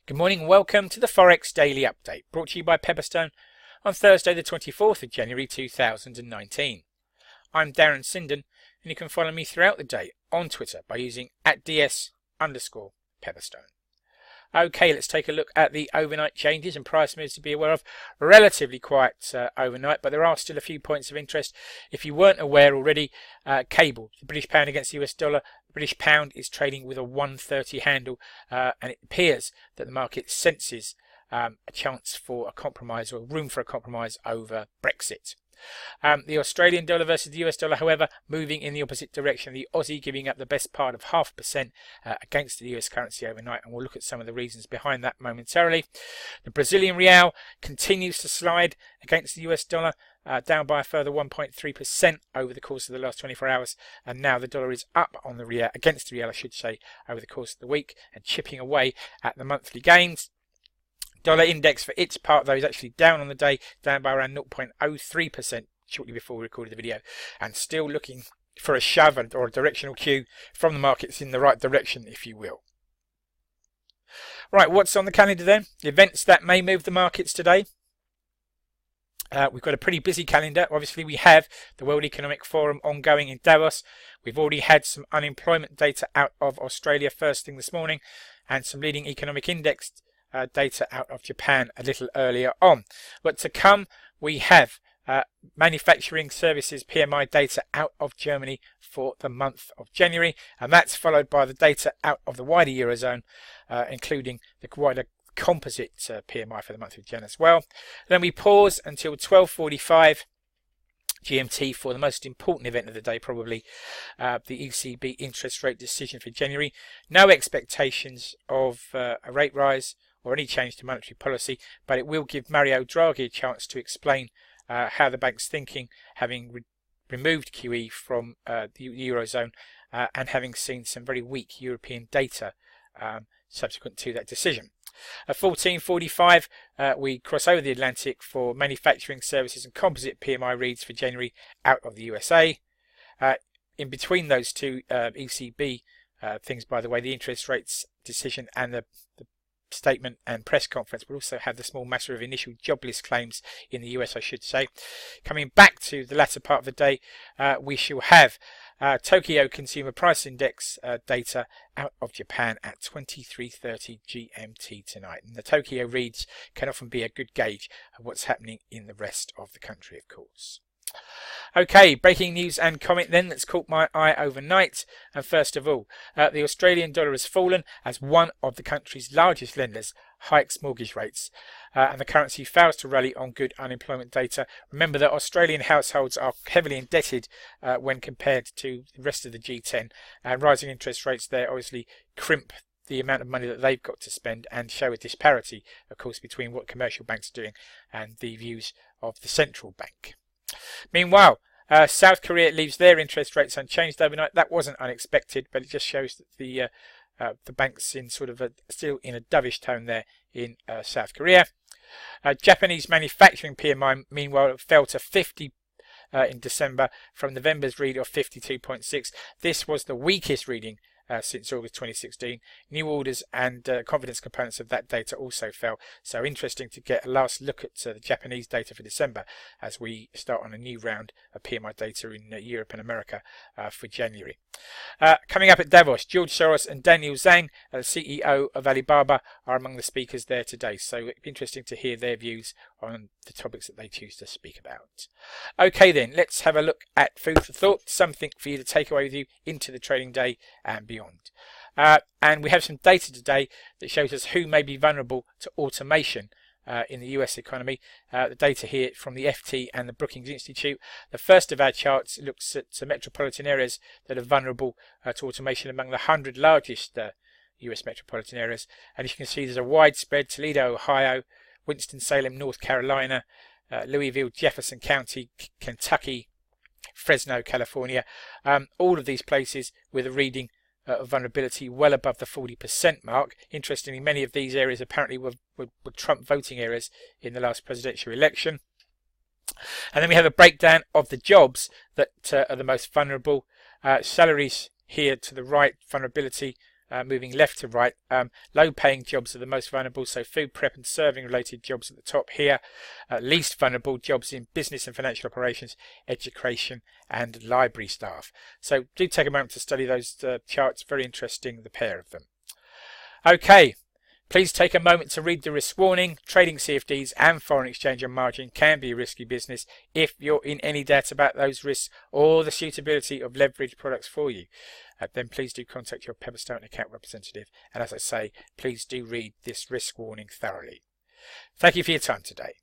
Good morning, welcome to the Forex Daily Update, brought to you by Pepperstone on Thursday the 24th of January 2019. I'm Darren Sinden, and you can follow me throughout the day on Twitter by using @DS_Pepperstone. Okay, let's take a look at the overnight changes and price moves to be aware of. Relatively quiet overnight, but there are still a few points of interest. If you weren't aware already, cable, the British pound against the US dollar. The British pound is trading with a 130 handle, and it appears that the market senses a chance for a compromise or room for a compromise over Brexit. The Australian dollar versus the US dollar, however, moving in the opposite direction. The Aussie giving up the best part of 0.5% against the US currency overnight, and we'll look at some of the reasons behind that momentarily. The Brazilian real continues to slide against the US dollar, down by a further 1.3% over the course of the last 24 hours, and now the dollar is up on the real, against the real, I should say, over the course of the week, and chipping away at the monthly gains. Dollar index for its part, though, is actually down on the day, down by around 0.03% shortly before we recorded the video, and still looking for a shove or a directional cue from the markets in the right direction, if you will. Right, what's on the calendar then? Events that may move the markets today. We've got a pretty busy calendar. Obviously, we have the World Economic Forum ongoing in Davos. We've already had some unemployment data out of Australia first thing this morning, and some leading economic index data out of Japan a little earlier on. But to come, we have manufacturing services PMI data out of Germany for the month of January, and that's followed by the data out of the wider Eurozone, including the wider composite PMI for the month of Jan as well. Then we pause until 12:45 GMT for the most important event of the day, probably the ECB interest rate decision for January. No expectations of a rate rise or any change to monetary policy, but it will give Mario Draghi a chance to explain how the bank's thinking, having removed QE from the Eurozone and having seen some very weak European data subsequent to that decision. At 14:45, we cross over the Atlantic for manufacturing services and composite PMI reads for January out of the USA. In between those two ECB things, by the way, the interest rates decision and the statement and press conference, we'll also have the small matter of initial jobless claims in the US, I should say. Coming back to the latter part of the day, we shall have Tokyo Consumer Price Index data out of Japan at 23:30 GMT tonight. And the Tokyo reads can often be a good gauge of what's happening in the rest of the country, of course. Okay, breaking news and comment then that's caught my eye overnight. And first of all, the Australian dollar has fallen as one of the country's largest lenders hikes mortgage rates, and the currency fails to rally on good unemployment data. Remember that Australian households are heavily indebted when compared to the rest of the G10, and rising interest rates there obviously crimp the amount of money that they've got to spend and show a disparity, of course, between what commercial banks are doing and the views of the central bank. Meanwhile, South Korea leaves their interest rates unchanged overnight. That wasn't unexpected, but it just shows that the bank's in sort of still in a dovish tone there in South Korea. Japanese manufacturing PMI, meanwhile, fell to 50 in December from November's read of 52.6. This was the weakest reading since August 2016. New orders and confidence components of that data also fell. So interesting to get a last look at the Japanese data for December as we start on a new round of PMI data in Europe and America for January. Coming up at Davos, George Soros and Daniel Zhang, CEO of Alibaba, are among the speakers there today. So it'd be interesting to hear their views on the topics that they choose to speak about. Okay then, let's have a look at food for thought, something for you to take away with you into the trading day and beyond. And we have some data today that shows us who may be vulnerable to automation in the US economy. The data here from the FT and the Brookings Institute. The first of our charts looks at metropolitan areas that are vulnerable to automation among the 100 largest US metropolitan areas. And as you can see, there's a widespread: Toledo, Ohio, Winston-Salem, North Carolina, Louisville, Jefferson County, Kentucky, Fresno, California. All of these places with a reading of vulnerability well above the 40% mark. Interestingly, many of these areas apparently were Trump voting areas in the last presidential election. And then we have a breakdown of the jobs that are the most vulnerable. Salaries here to the right, vulnerability moving left to right. Low-paying jobs are the most vulnerable, so food prep and serving-related jobs at the top here. Least vulnerable jobs in business and financial operations, education and library staff. So do take a moment to study those charts. Very interesting, the pair of them. Okay. Please take a moment to read the risk warning. Trading CFDs and foreign exchange on margin can be a risky business. If you're in any doubt about those risks or the suitability of leverage products for you, then please do contact your Pepperstone account representative. And as I say, please do read this risk warning thoroughly. Thank you for your time today.